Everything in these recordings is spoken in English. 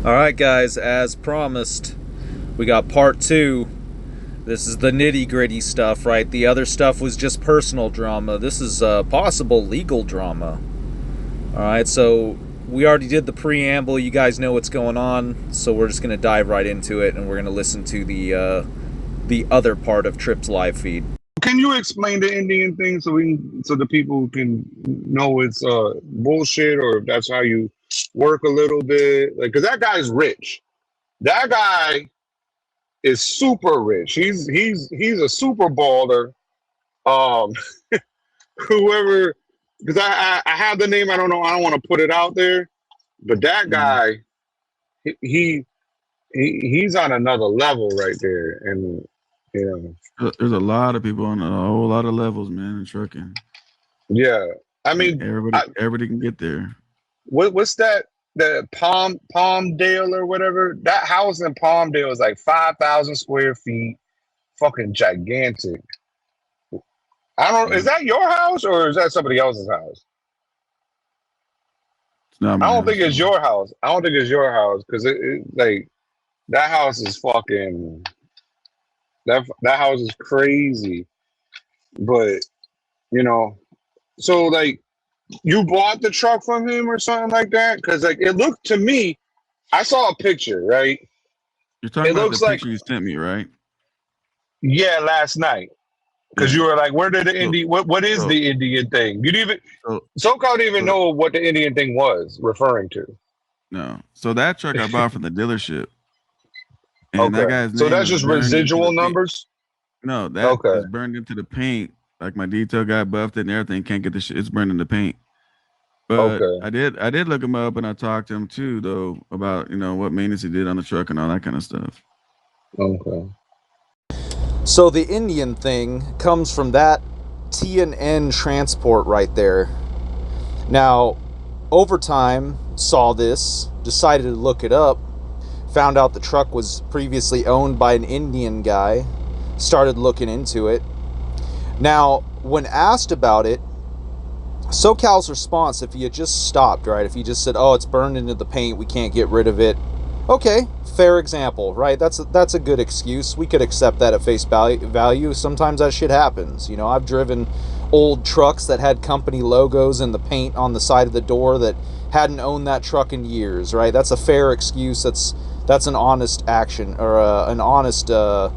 All right, guys, as promised, we got part two. This is the nitty gritty stuff, right? The other stuff was just personal drama. This is possible legal drama. All right, so we already did the preamble. You guys know what's going on, so we're just gonna dive right into it, and we're gonna listen to the other part of Trip's live feed. Can you explain the Indian thing so the people can know it's bullshit, or if that's how you work a little bit? Like, cause that guy's rich. That guy is super rich. He's a super baller. Um, whoever, because I have the name. I don't know. I don't want to put it out there, but that Mm. guy, he, he he's on another level right there, and you know, There's a lot of people on a whole lot of levels, man, in trucking, yeah. I and mean, everybody can get there. what's that? The Palmdale or whatever. That house in Palmdale is like 5,000 square feet, fucking gigantic. I don't. Is Yeah, that your house or is that somebody else's house? it's not I my don't house think it's though. your house. I don't think it's your house because like that house is fucking that house is crazy. But you know, so like you bought the truck from him or something like that because like it looked to me. I saw a picture, right? You're talking It about the looks like picture you sent me, right? yeah, last night. Because Yeah. you were like, where did the So, Indian? What is so, the Indian thing? You didn't even so, SoCal didn't even so know what the Indian thing was referring to. no. So that truck I bought from the dealership, and that Okay, guy's so name that's is just burned into residual the paint. numbers. No, that Okay, is burned into the paint. Like my detail guy buffed it and everything. Can't get the shit. It's burned in the paint. But okay, I did look him up and I talked to him too though about what maintenance he did on the truck and all that kind of stuff. okay. So the Indian thing comes from that T&N transport right there. Now, over time, saw this, decided to look it up, found out the truck was previously owned by an Indian guy, started looking into it. Now, when asked about it, SoCal's response, if he had just stopped, right, if he just said, oh, it's burned into the paint, we can't get rid of it, okay, fair example, right? That's a good excuse. We could accept that at face value. Sometimes that shit happens. You know, I've driven old trucks that had company logos in the paint on the side of the door that hadn't owned that truck in years, right? That's a fair excuse. That's an honest action or an honest um,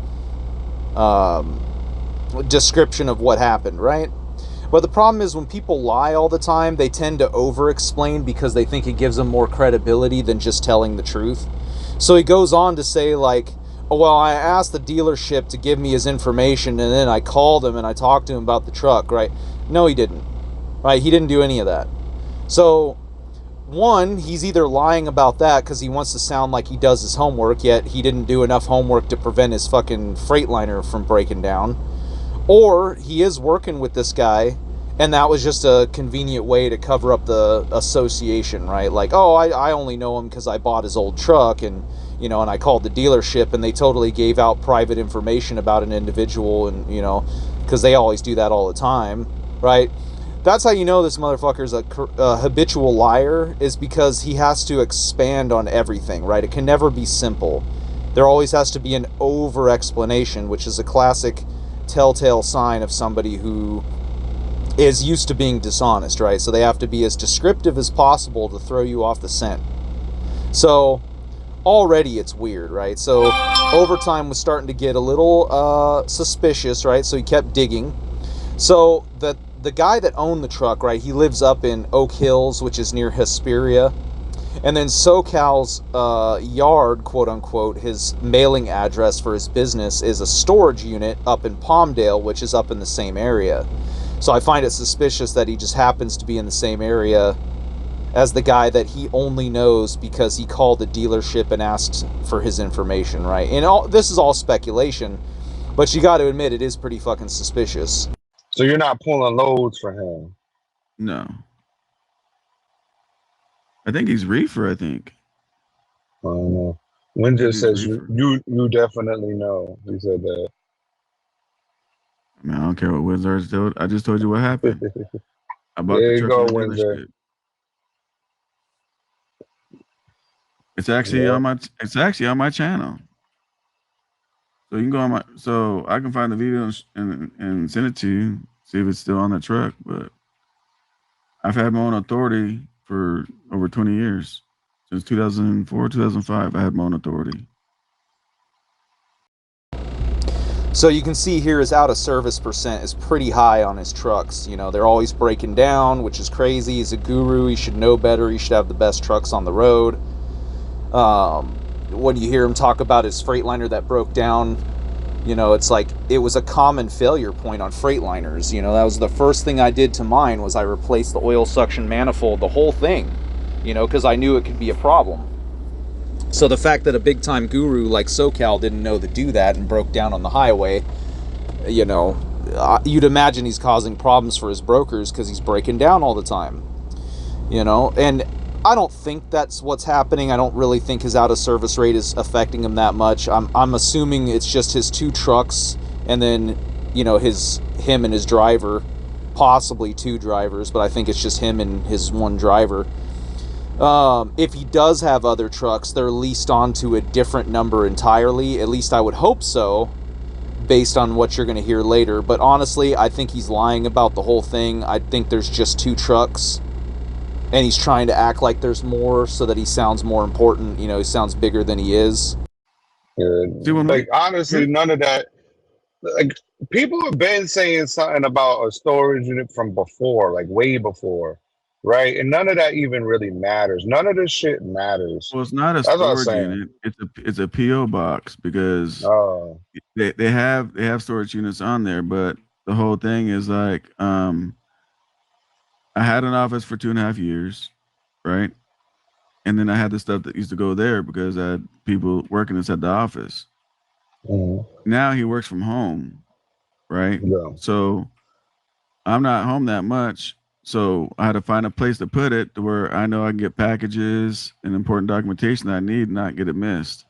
description of what happened, right? But the problem is when people lie all the time, they tend to over explain because they think it gives them more credibility than just telling the truth. So he goes on to say, like, oh, well, I asked the dealership to give me his information and then I called him and I talked to him about the truck, right? No, he didn't. Right? He didn't do any of that. So, one, he's either lying about that because he wants to sound like he does his homework, yet he didn't do enough homework to prevent his fucking Freightliner from breaking down, or he is working with this guy and that was just a convenient way to cover up the association, right? Like, oh, I only know him because I bought his old truck and and I called the dealership and they totally gave out private information about an individual, and because they always do that all the time, right? That's how you know this motherfucker's a habitual liar, is because he has to expand on everything, right? It can never be simple. There always has to be an over explanation, which is a classic telltale sign of somebody who is used to being dishonest, right? So they have to be as descriptive as possible to throw you off the scent. So already it's weird, right? So overtime was starting to get a little suspicious, right? So he kept digging. So the guy that owned the truck, right? He lives up in Oak Hills, which is near Hesperia. And then SoCal's yard, quote unquote, his mailing address for his business is a storage unit up in Palmdale, which is up in the same area. So I find it suspicious that he just happens to be in the same area as the guy that he only knows because he called the dealership and asked for his information, right? And this is all speculation, but you got to admit it is pretty fucking suspicious. So you're not pulling loads for him. No, I think he's reefer. I think. I don't know. I Win think just he's says reefer. you definitely know. He said that. I mean, I don't care what Wizards told. I just told you what happened. I bought the There you truck from go, the Windsor. dealership. It's actually Yeah. on my channel. So you can go on so I can find the video and send it to you, see if it's still on the truck. But I've had my own authority for over 20 years. Since 2004, 2005, I had my own authority. So you can see here his out of service percent is pretty high on his trucks. You know, they're always breaking down, which is crazy. He's a guru. He should know better. He should have the best trucks on the road. When you hear him talk about his Freightliner that broke down, you know, it's like it was a common failure point on Freightliners. You know, that was the first thing I did to mine was I replaced the oil suction manifold, the whole thing, you know, because I knew it could be a problem. So the fact that a big time guru like Socal didn't know to do that and broke down on the highway, you know, you'd imagine he's causing problems for his brokers because he's breaking down all the time, you know. And I don't think that's what's happening. I don't really think his out of service rate is affecting him that much. I'm assuming it's just his 2 trucks and then, you know, him and his driver, possibly 2 drivers, but I think it's just him and his 1 driver. If he does have other trucks, they're leased onto a different number entirely. At least I would hope so, based on what you're going to hear later. But honestly, I think he's lying about the whole thing. I think there's just 2 trucks, and he's trying to act like there's more so that he sounds more important. You know, he sounds bigger than he is. Yeah. Like, honestly, none of that. Like, people have been saying something about a storage unit from before, like way before, right? And none of that even really matters. None of this shit matters. Well, it's not a That's what I'm storage saying. unit. It's a PO box because they have storage units on there, but the whole thing is like I had an office for 2.5 years, right? And then I had the stuff that used to go there because I had people working inside the office. Now he works from home, right? Yeah. So I'm not home that much. So I had to find a place to put it to where I know I can get packages and important documentation that I need, and not get it missed.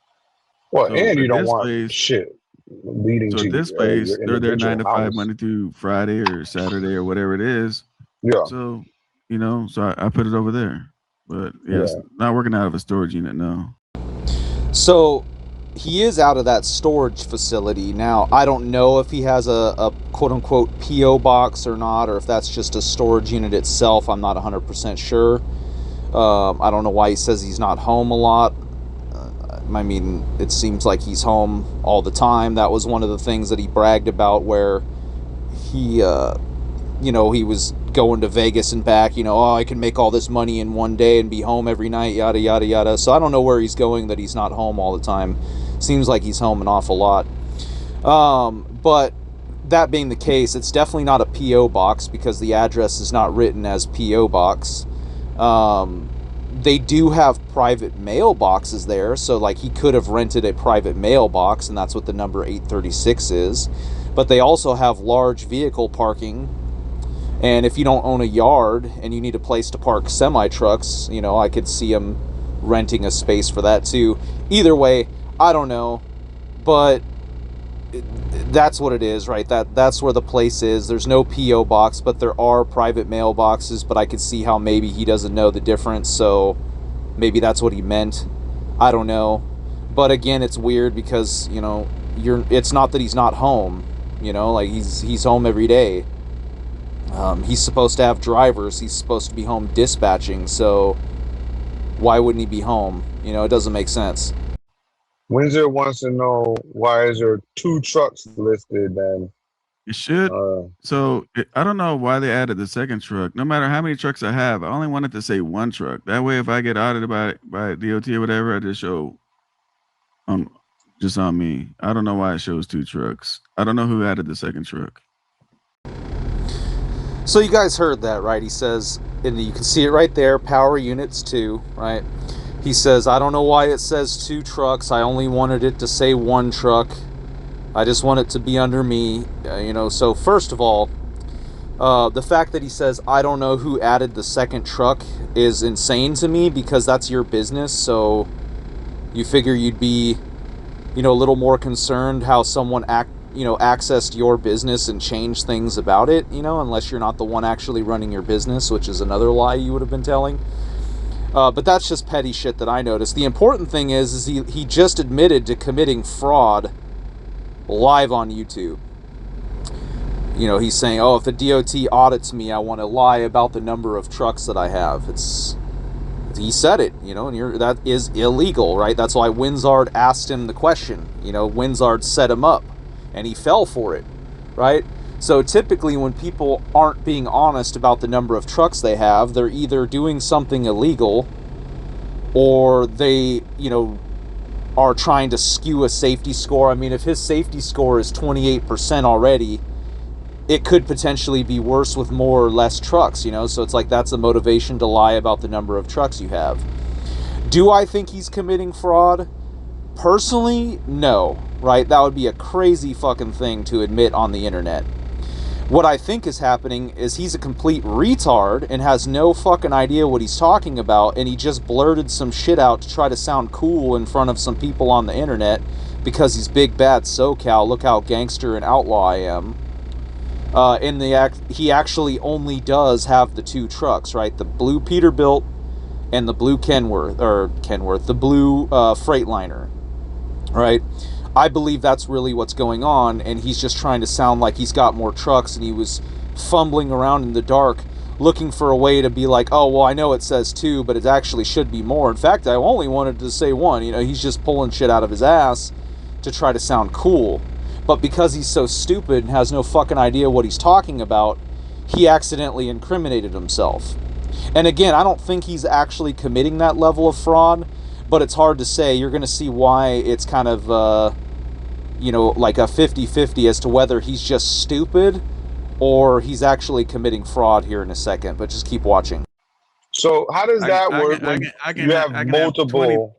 Well, So and you at don't this want place, shit leading so to at this place, your they're there 9 individual to 5, house. Monday through Friday or Saturday or whatever it is. Yeah. So, you know, so I put it over there. But yeah, it's Yeah. not working out of a storage unit, no. So he is out of that storage facility. Now, I don't know if he has a quote-unquote P.O. box or not, or if that's just a storage unit itself. I'm not 100% sure. I don't know why he says he's not home a lot. I mean, it seems like he's home all the time. That was one of the things that he bragged about, where he, you know, he was going to Vegas and back. You know, oh, I can make all this money in one day and be home every night, yada, yada, yada. So I don't know where he's going that he's not home all the time. Seems like he's home an awful lot. But that being the case, it's definitely not a P.O. box because the address is not written as P.O. box. They do have private mailboxes there, so like he could have rented a private mailbox, and that's what the number 836 is. But they also have large vehicle parking, and if you don't own a yard and you need a place to park semi-trucks, you know, I could see him renting a space for that too. Either way, I don't know, but that's what it is, right? That's where the place is. There's no P.O. box, but there are private mailboxes, but I could see how maybe he doesn't know the difference, so maybe that's what he meant. I don't know. But again, it's weird because, you know, it's not that he's not home, you know, like he's home every day. He's supposed to have drivers. He's supposed to be home dispatching, so why wouldn't he be home? You know, it doesn't make sense. Windsor wants to know, why is there 2 trucks listed then? It should. So I don't know why they added the second truck. No matter how many trucks I have, I only wanted to say 1 truck. That way, if I get audited by DOT or whatever, I just show just on me. I don't know why it shows 2 trucks. I don't know who added the second truck. So you guys heard that, right? He says, and you can see it right there, power units 2, right? He says, I don't know why it says 2 trucks. I only wanted it to say 1 truck. I just want it to be under me, you know. So first of all, the fact that he says, I don't know who added the second truck is insane to me, because that's your business. So you figure you'd be, you know, a little more concerned how someone accessed your business and changed things about it, you know, unless you're not the one actually running your business, which is another lie you would have been telling. But that's just petty shit that I noticed. The important thing is he just admitted to committing fraud live on YouTube. You know, he's saying, "Oh, if the DOT audits me, I want to lie about the number of trucks that I have." He said it, you know, and that is illegal, right? That's why Winzard asked him the question. You know, Winzard set him up, and he fell for it, right? So typically, when people aren't being honest about the number of trucks they have, they're either doing something illegal, or they, you know, are trying to skew a safety score. I mean, if his safety score is 28% already, it could potentially be worse with more or less trucks, you know? So it's like that's a motivation to lie about the number of trucks you have. Do I think he's committing fraud? Personally, no, right? That would be a crazy fucking thing to admit on the internet. What I think is happening is he's a complete retard and has no fucking idea what he's talking about, and he just blurted some shit out to try to sound cool in front of some people on the internet because he's big bad SoCal, look how gangster and outlaw I am. He actually only does have the two trucks, right? The blue Peterbilt and the blue the blue Freightliner, right? I believe that's really what's going on, and he's just trying to sound like he's got more trucks, and he was fumbling around in the dark looking for a way to be like, oh, well, I know it says two, but it actually should be more. In fact, I only wanted to say one. You know, he's just pulling shit out of his ass to try to sound cool. But because he's so stupid and has no fucking idea what he's talking about, he accidentally incriminated himself. And again, I don't think he's actually committing that level of fraud, but it's hard to say. You're going to see why it's kind of, you know, like a 50-50 as to whether he's just stupid or he's actually committing fraud here in a second. But just keep watching. So how does that I work can I when can I can you have, have I can have 20 multiple?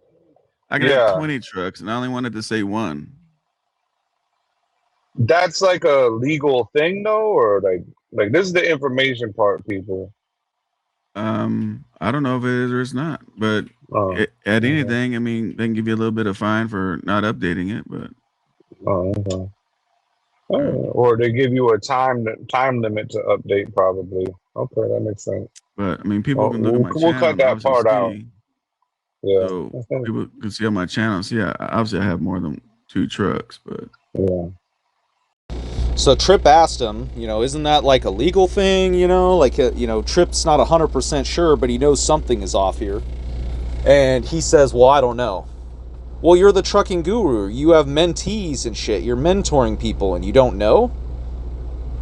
I can have Yeah, 20 trucks, and I only wanted to say one. that's like a legal thing though, or like this is the information part, people. I don't know if it is or it's not, but Oh, at okay. anything, I mean, they can give you a little bit of fine for not updating it, but Oh, okay. uh, Or they give you a time limit to update, probably. Okay, that makes sense. but I mean, people Oh, can look at my we'll channel cut and that obviously part out. see. Yeah. So people can see on my channel. See, obviously I have more than two trucks, but Yeah. So Tripp asked him, you know, isn't that like a legal thing, you know? Like, you know, Tripp's not 100% sure, but he knows something is off here. And he says, well, I don't know. Well, you're the trucking guru. You have mentees and shit. You're mentoring people and you don't know?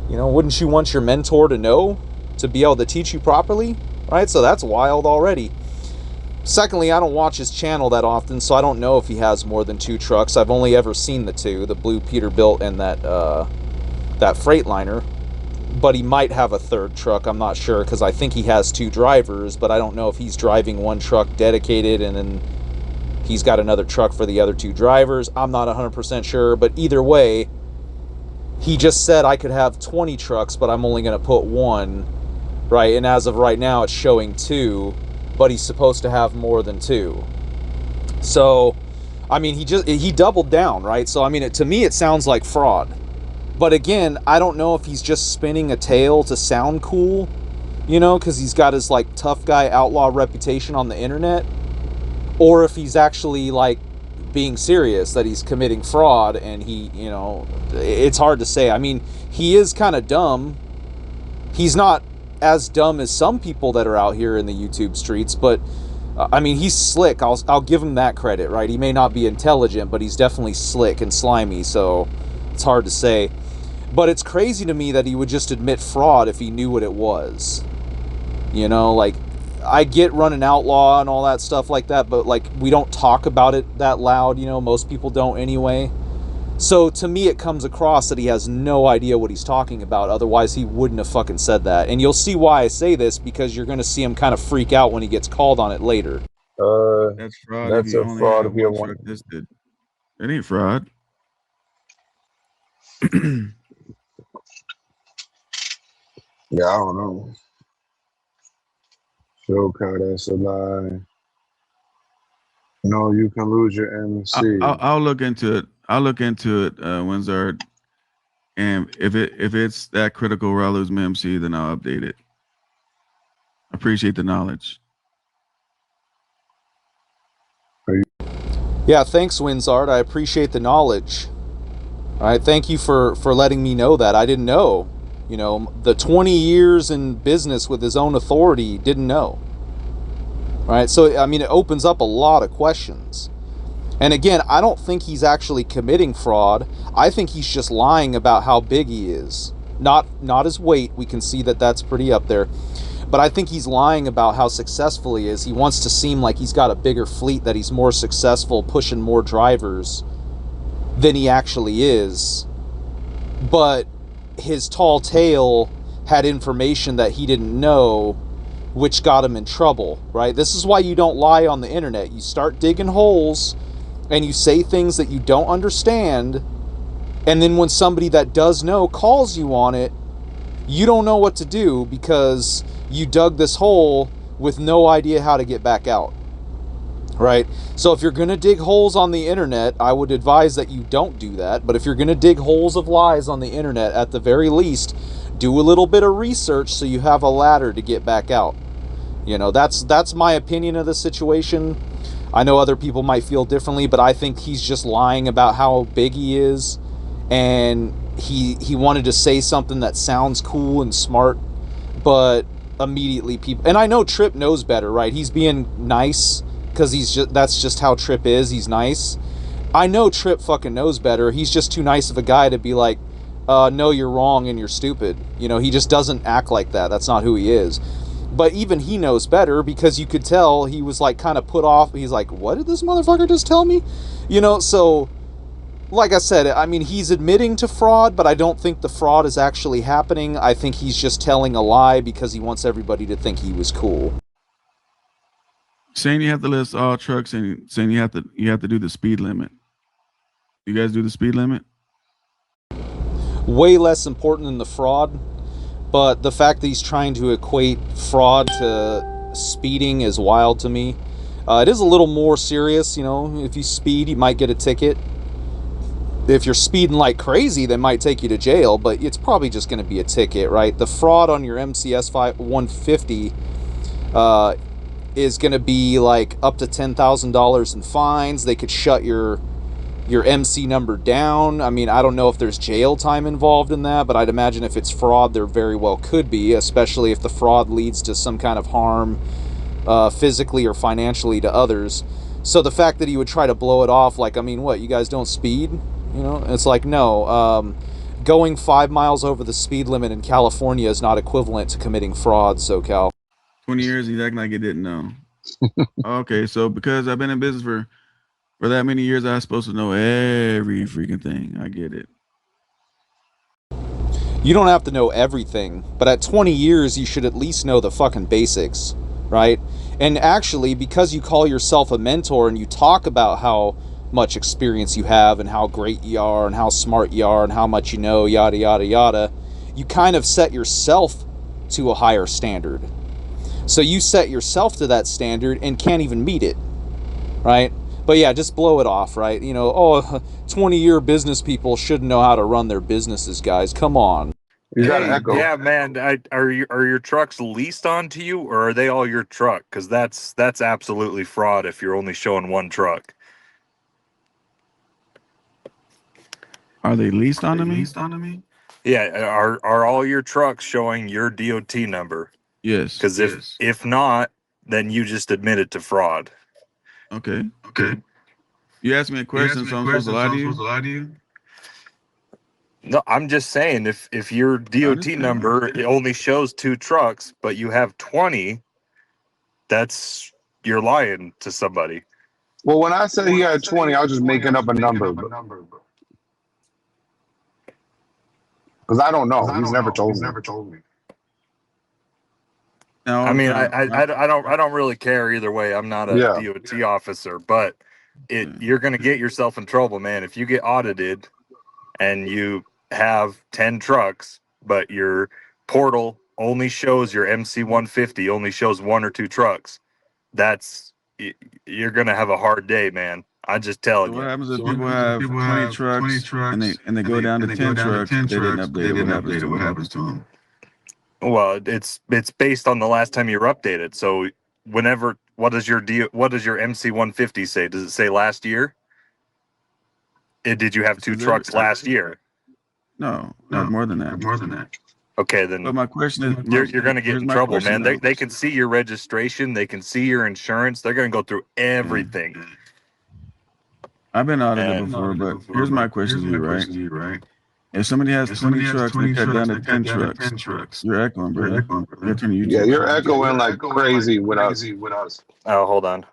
You know, wouldn't you want your mentor to know to be able to teach you properly? Right? So that's wild already. Secondly, I don't watch his channel that often, so I don't know if he has more than two trucks. I've only ever seen the two, the blue Peterbilt and that Freightliner. But he might have a third truck. I'm not sure because I think he has two drivers, but I don't know if he's driving one truck dedicated and then he's got another truck for the other two drivers. I'm not 100% sure, but either way, he just said I could have 20 trucks, but I'm only going to put one, right? And as of right now, it's showing two, but he's supposed to have more than two. So, I mean, he doubled down, right? So, I mean, to me, it sounds like fraud. But again, I don't know if he's just spinning a tale to sound cool, you know, because he's got his like tough guy outlaw reputation on the internet, or if he's actually like being serious that he's committing fraud and he, you know, it's hard to say. I mean, he is kind of dumb. He's not as dumb as some people that are out here in the YouTube streets, but I mean, he's slick. I'll give him that credit, right? He may not be intelligent, but he's definitely slick and slimy, so it's hard to say. But it's crazy to me that he would just admit fraud if he knew what it was. You know, like, I get running outlaw and all that stuff like that, but like, we don't talk about it that loud, you know, most people don't anyway. So to me, it comes across that he has no idea what he's talking about. Otherwise, he wouldn't have fucking said that. And you'll see why I say this, because you're going to see him kind of freak out when he gets called on it later. that's fraud if That's you a only fraud have if you one want. truck listed. It ain't fraud. Yeah, I don't know. Showcase, that's a lie. No, you can lose your MC. I'll look into it. I'll look into it, Windsor. And if it's that critical where I lose my MC, then I'll update it. Appreciate the knowledge. Yeah, thanks, Winzard. I appreciate the knowledge. All right, thank you for letting me know that. I didn't know. You know, the 20 years in business with his own authority, didn't know. All right, so I mean, it opens up a lot of questions. And again, I don't think he's actually committing fraud. I think he's just lying about how big he is. Not his weight. We can see that that's pretty up there. But I think he's lying about how successful he is. He wants to seem like he's got a bigger fleet, that he's more successful, pushing more drivers than he actually is. But his tall tale had information that he didn't know, which got him in trouble, right? This is why you don't lie on the internet. You start digging holes and you say things that you don't understand, and then when somebody that does know calls you on it, you don't know what to do because you dug this hole with no idea how to get back out, right? So if you're going to dig holes on the internet, I would advise that you don't do that. But if you're going to dig holes of lies on the internet, at the very least, do a little bit of research so you have a ladder to get back out. You know, that's my opinion of the situation. I know other people might feel differently, but I think he's just lying about how big he is, and he wanted to say something that sounds cool and smart, but immediately people, and I know Tripp knows better, right? He's being nice because that's just how Tripp is. He's nice. I know Tripp fucking knows better. He's just too nice of a guy to be like, no, you're wrong and you're stupid. You know, he just doesn't act like that. That's not who he is. But even he knows better, because you could tell he was like kind of put off. He's like, what did this motherfucker just tell me? You know, so like I said, I mean, he's admitting to fraud, but I don't think the fraud is actually happening. I think he's just telling a lie because he wants everybody to think he was cool. Saying you have to list all trucks and saying you have to do the speed limit. You guys do the speed limit? Way less important than the fraud, but the fact that he's trying to equate fraud to speeding is wild to me. It is a little more serious, you know. If you speed, you might get a ticket. If you're speeding like crazy, they might take you to jail, but it's probably just going to be a ticket, right? The fraud on your MCS 150 is going to be like up to $10,000 in fines. They could shut your MC number down. I mean, I don't know if there's jail time involved in that, but I'd imagine if it's fraud, there very well could be, especially if the fraud leads to some kind of harm physically or financially to others. So the fact that he would try to blow it off like, I mean, what, you guys don't speed? You know, it's like, no, going 5 miles over the speed limit in California is not equivalent to committing fraud, SoCal. 20 years, he's acting like he didn't know. Okay, so because I've been in business for that many years, I'm supposed to know every freaking thing. I get it. You don't have to know everything, but at 20 years, you should at least know the fucking basics, right? And actually, because you call yourself a mentor and you talk about how much experience you have and how great you are and how smart you are and how much you know, yada, yada, yada, you kind of set yourself to a higher standard. So you set yourself to that standard and can't even meet it, right? But yeah, just blow it off, right? You know, 20-year business people should know how to run their businesses, guys. Come on. You got an echo. Yeah, man. Are your trucks leased onto you, or are they all your truck? Because that's absolutely fraud if you're only showing one truck. Are they leased onto me? Yeah, are all your trucks showing your DOT number? Yes. Because if not, then you just admitted to fraud. Okay. You asked me a question, so I'm supposed to lie to you? No, I'm just saying if your DOT number it only shows 2 trucks, but you have 20, you're lying to somebody. Well, when I said he had 20, I was just making up a number. Because I don't know. He's never told me. Now, I mean, I don't really care either way. I'm not a DOT officer, but you're going to get yourself in trouble, man. If you get audited and you have 10 trucks, but your portal only shows your MC 150 only shows 1 or 2 trucks, you're going to have a hard day, man. I'm just telling you. What happens if people have 20 trucks and they go down to 10 trucks, they didn't update it? What happens to them? Well, it's based on the last time you were updated. So whenever What does your MC 150 say? Does it say last year? Did you have two trucks last year? No, I have more than that. Okay, then. But my question is, you're going to get in trouble, man. They can see your registration. They can see your insurance. They're going to go through everything. I've been audited before, but here's my question to you, right? If somebody has 20 trucks, they cut down to 10 trucks. You're echoing, brother. Yeah, you're echoing like crazy with us. Oh, hold on.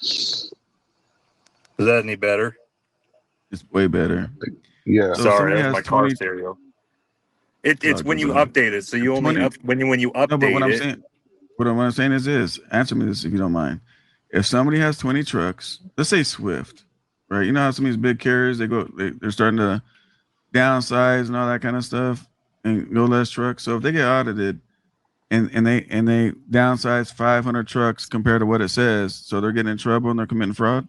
Is that any better? It's way better. Yeah. So sorry, that's my car stereo. It's when you update it. So you only when you update no, but what it. What I'm saying is this. Answer me this if you don't mind. If somebody has 20 trucks, let's say Swift, right? You know how some of these big carriers they're starting to downsize and all that kind of stuff and go less trucks. So if they get audited and they downsize 500 trucks compared to what it says, so they're getting in trouble and they're committing fraud.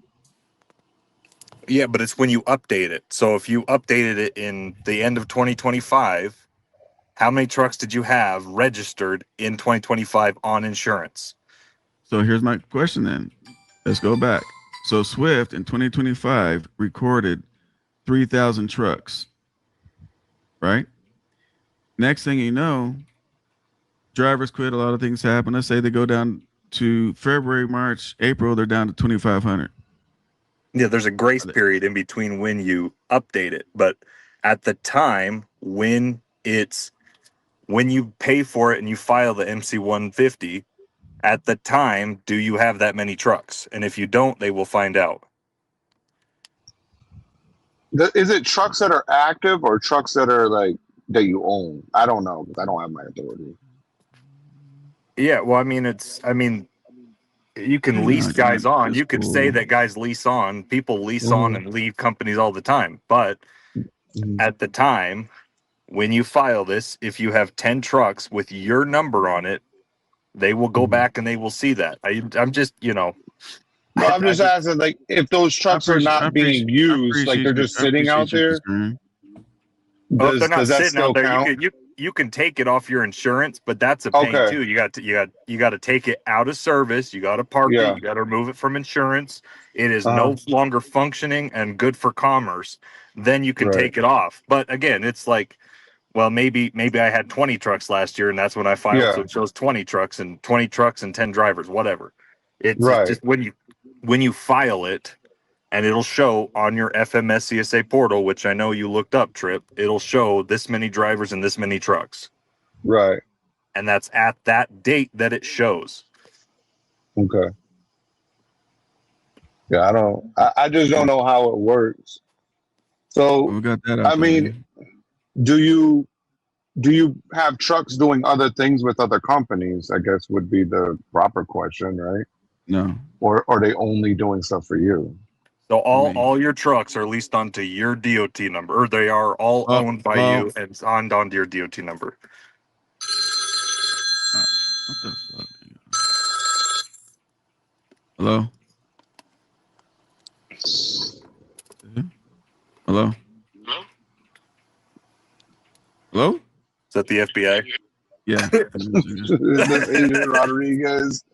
Yeah, but it's when you update it. So if you updated it in the end of 2025, how many trucks did you have registered in 2025 on insurance? So here's my question then. Let's go back. So Swift in 2025 recorded 3,000 trucks, right? Next thing you know, drivers quit. A lot of things happen. Let's say they go down to February, March, April, they're down to 2,500. Yeah, there's a grace period in between when you update it. But at the time when you pay for it and you file the MC 150, at the time, do you have that many trucks? And if you don't, they will find out. Is it trucks that are active or trucks that are like that you own? I don't know because I don't have my authority. Yeah, well, you can lease guys on. You could say that guys lease on. People lease on and leave companies all the time. But at the time, when you file this, if you have 10 trucks with your number on it, they will go back and they will see that. I'm just, No, I'm just asking, like, if those trucks are not being used, like they're just sitting out there. If they're not does that sitting still out there, count? you can take it off your insurance, but that's a pain too. You got to take it out of service. You got to park it. You got to remove it from insurance. It is no longer functioning and good for commerce. Then you can take it off. But again, it's like, well, maybe I had 20 trucks last year, and that's when I filed. So it shows 20 trucks and 10 drivers, whatever. It's just when you file it. And it'll show on your FMS portal, which I know you looked up, Trip. It'll show this many drivers and this many trucks. Right. And that's at that date that it shows. Okay. Yeah, I just don't know how it works. So, we got that out I mean, do you have trucks doing other things with other companies? I guess would be the proper question, right? No. Or are they only doing stuff for you? So all your trucks are leased onto your DOT number, or they are all owned by you and signed onto your DOT number. What the fuck? Hello? Hello? Hello? Is that the FBI? Yeah. That's Agent Rodriguez.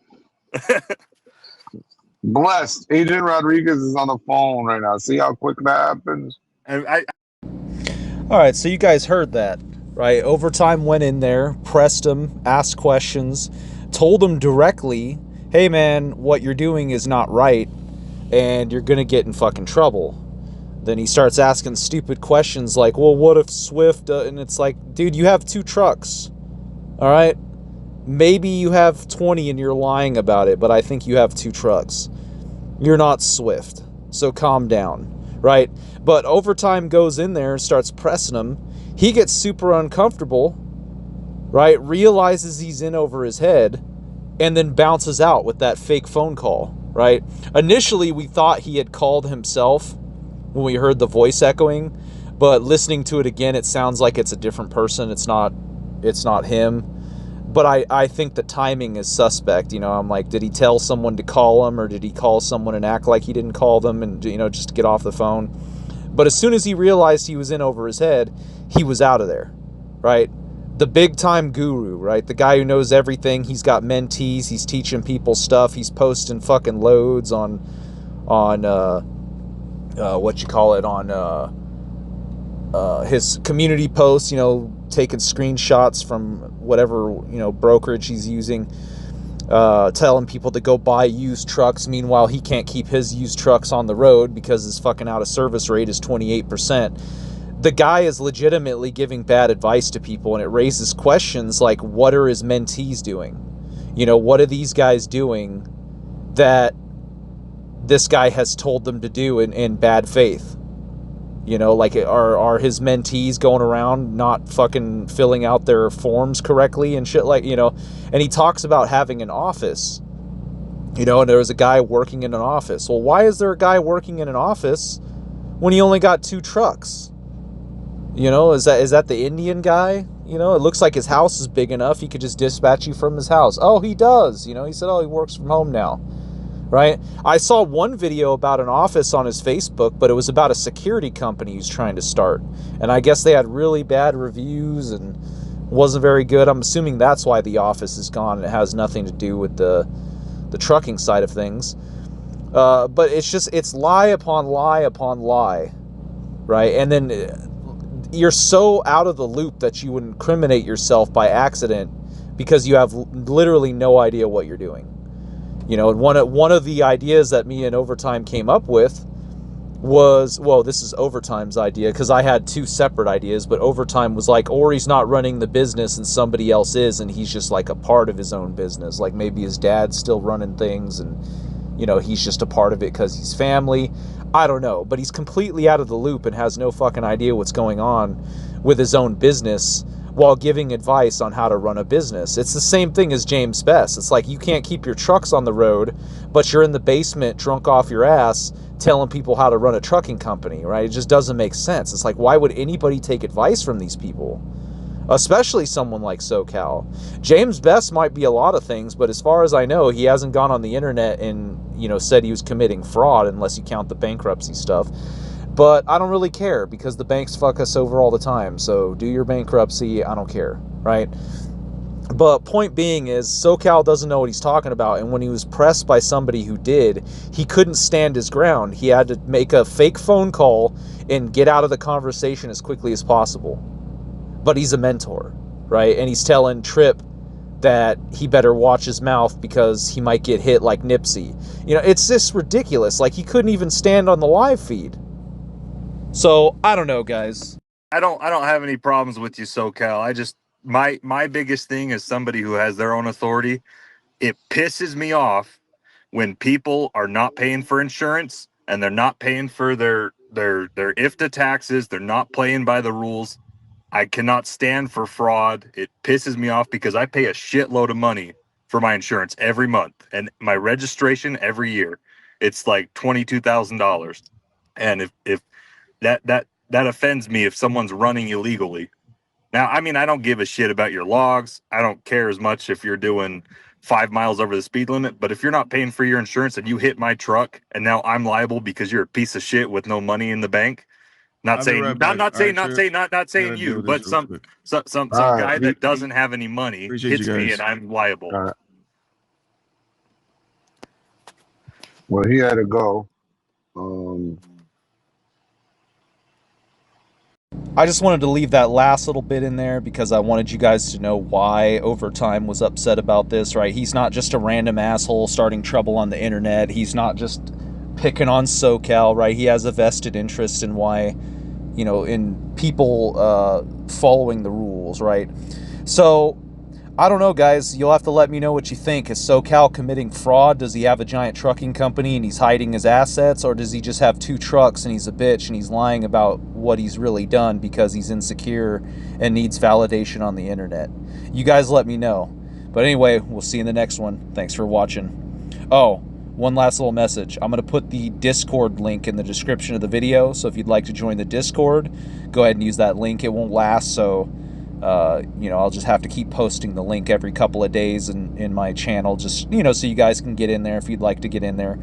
Blessed. Agent Rodriguez is on the phone right now. See how quick that happens? All right, so you guys heard that, right? Overtime went in there, pressed him, asked questions, told him directly, hey man, what you're doing is not right, and you're gonna get in fucking trouble. Then he starts asking stupid questions like, well, what if Swift, and it's like, dude, you have 2 trucks, all right? Maybe you have 20 and you're lying about it, but I think you have 2 trucks. You're not Swift, so calm down, right? But Overtime goes in there and starts pressing him. He gets super uncomfortable, right? Realizes he's in over his head, and then bounces out with that fake phone call, right? Initially, we thought he had called himself when we heard the voice echoing, but listening to it again, it sounds like it's a different person. It's not him. But I think the timing is suspect. You know, I'm like, did he tell someone to call him, or did he call someone and act like he didn't call them and, you know, just to get off the phone? But as soon as he realized he was in over his head, he was out of there, right? the big time guru, right? The guy who knows everything. He's got mentees. He's teaching people stuff. He's posting fucking loads on what you call it, on his community posts, you know, taking screenshots from whatever, you know, brokerage he's using, telling people to go buy used trucks. Meanwhile, he can't keep his used trucks on the road because his fucking out of service rate is 28%. The guy is legitimately giving bad advice to people, and it raises questions like, what are his mentees doing? You know, what are these guys doing that this guy has told them to do in bad faith? You know, like, are his mentees going around not fucking filling out their forms correctly and shit, like, you know? And he talks about having an office, you know, and there was a guy working in an office. Well, why is there a guy working in an office when he only got 2 trucks? You know, is that the Indian guy? You know, it looks like his house is big enough. He could just dispatch you from his house. Oh, he does. You know, he said, oh, he works from home now. Right? I saw one video about an office on his Facebook, but it was about a security company he's trying to start. And I guess they had really bad reviews and wasn't very good. I'm assuming that's why the office is gone, and it has nothing to do with the trucking side of things. But it's lie upon lie upon lie. Right? And then you're so out of the loop that you would incriminate yourself by accident because you have literally no idea what you're doing. You know, and one of the ideas that me and Overtime came up with was, well, this is Overtime's idea because I had 2 separate ideas, but Overtime was like, or he's not running the business and somebody else is, and he's just like a part of his own business. Like maybe his dad's still running things and, you know, he's just a part of it because he's family. I don't know, but he's completely out of the loop and has no fucking idea what's going on with his own business while giving advice on how to run a business. It's the same thing as James Best. It's like you can't keep your trucks on the road, but you're in the basement drunk off your ass telling people how to run a trucking company, right? It just doesn't make sense. It's like, why would anybody take advice from these people? Especially someone like Socal. James Best might be a lot of things, but as far as I know, he hasn't gone on the internet and, you know, said he was committing fraud, unless you count the bankruptcy stuff. But I don't really care because the banks fuck us over all the time. So do your bankruptcy, I don't care, right? But point being is, Socal doesn't know what he's talking about, and when he was pressed by somebody who did, he couldn't stand his ground. He had to make a fake phone call and get out of the conversation as quickly as possible. But he's a mentor, right? And he's telling Tripp that he better watch his mouth because he might get hit like Nipsey. You know, it's just ridiculous. Like, he couldn't even stand on the live feed. So, I don't know, guys. I don't have any problems with you, Socal. I just, my biggest thing is somebody who has their own authority. It pisses me off when people are not paying for insurance and they're not paying for their IFTA taxes. They're not playing by the rules. I cannot stand for fraud. It pisses me off because I pay a shitload of money for my insurance every month and my registration every year. It's like $22,000. And if that offends me if someone's running illegally. Now, I mean, I don't give a shit about your logs. I don't care as much if you're doing 5 miles over the speed limit, but if you're not paying for your insurance and you hit my truck and now I'm liable because you're a piece of shit with no money in the bank. Not saying you, but some guy that doesn't have any money hits me and I'm liable. Well, he had to go. I just wanted to leave that last little bit in there because I wanted you guys to know why Overtime was upset about this, right? He's not just a random asshole starting trouble on the internet. He's not just picking on Socal, right? He has a vested interest in why, you know, in people following the rules, right? So, I don't know, guys. You'll have to let me know what you think. Is Socal committing fraud? Does he have a giant trucking company and he's hiding his assets? Or does he just have 2 trucks and he's a bitch and he's lying about what he's really done because he's insecure and needs validation on the internet? You guys let me know. But anyway, we'll see you in the next one. Thanks for watching. Oh, one last little message. I'm going to put the Discord link in the description of the video. So if you'd like to join the Discord, go ahead and use that link. It won't last, so you know, I'll just have to keep posting the link every couple of days in my channel, just, you know, so you guys can get in there if you'd like to get in there.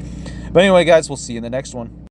But anyway, guys, we'll see you in the next one.